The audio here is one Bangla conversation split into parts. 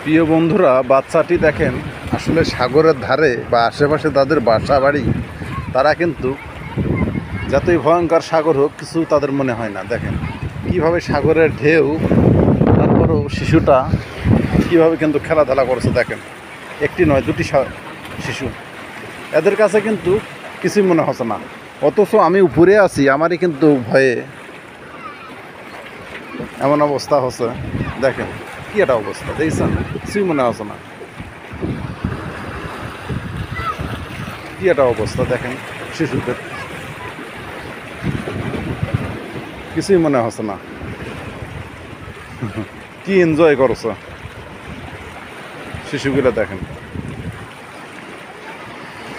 প্রিয় বন্ধুরা, বাচ্চাটি দেখেন আসলে সাগরের ধারে বা আশেপাশে তাদের বাসা বাড়ি, তারা কিন্তু যতই ভয়ঙ্কর সাগর হোক কিছু তাদের মনে হয় না। দেখেন কিভাবে সাগরের ঢেউ, তারপরেও শিশুটা কিভাবে কিন্তু খেলাধুলা করছে। দেখেন একটি নয় দুটি শিশু, এদের কাছে কিন্তু কিছুই মনে হচ্ছে না। অথচ আমি উপরে আছি, আমারই কিন্তু ভয়ে এমন অবস্থা হচ্ছে। দেখেন কি একটা অবস্থা, দেখছেন? কিছুই মনে হচ্ছে না। কি একটা অবস্থা দেখেন, শিশুদের কিছুই মনে হচ্ছে না। কি এনজয় করছে শিশুগুলো, দেখেন।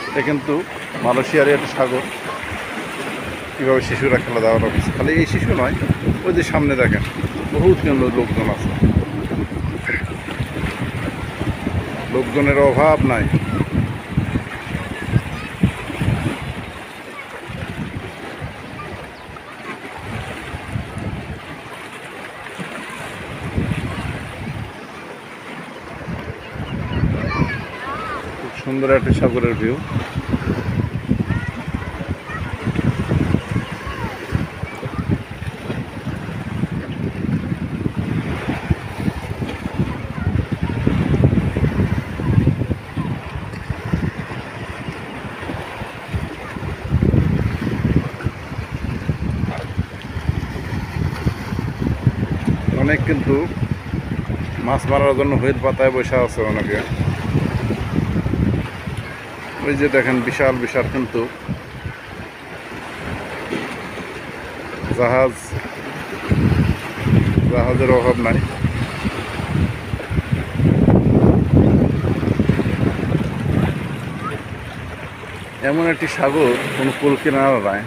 এটা কিন্তু মালয়েশিয়ার একটা সাগর, কীভাবে শিশুরা খেলাধুলা করছে। খালি এই শিশু নয়, ওই যে সামনে দেখেন বহুত কিন্তু লোকজন আছে, লোকজনের অভাব নাই। খুব সুন্দর একটা সাগরের ভিউ। অনেক কিন্তু মাছ মারার জন্য হুইল পাতায় বসে আছে অনেকে। ওই যে দেখেন বিশাল বিশাল কিন্তু জাহাজের অভাব নাই। এমন একটি সাগর কোনো কুল কিনারা নাই,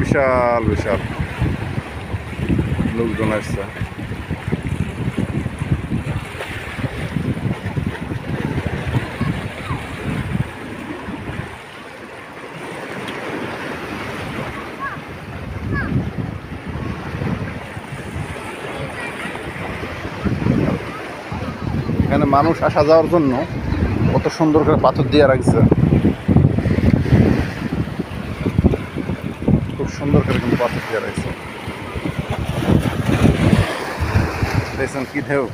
বিশাল বিশাল লোকজন আসছে। এখানে মানুষ আসা যাওয়ার জন্য কত সুন্দর করে পাথর দিয়ে রাখছে, খুব সুন্দর করে কিন্তু পাথর দিয়ে রাখছে। দেখছেন কি ঢেউ।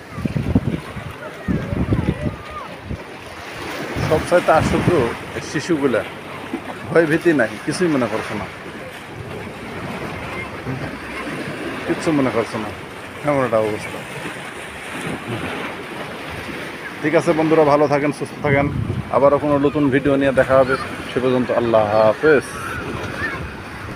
সবচাইতে আশ্চর্য শিশুগুলা, ভয় ভীতি নাই, কিছুই মনে করছে না, কিচ্ছু মনে করছে না। এমন একটা অবস্থা। ঠিক আছে বন্ধুরা, ভালো থাকেন, সুস্থ থাকেন। আবারও কোনো নতুন ভিডিও নিয়ে দেখা হবে। সে পর্যন্ত আল্লাহ হাফেজ।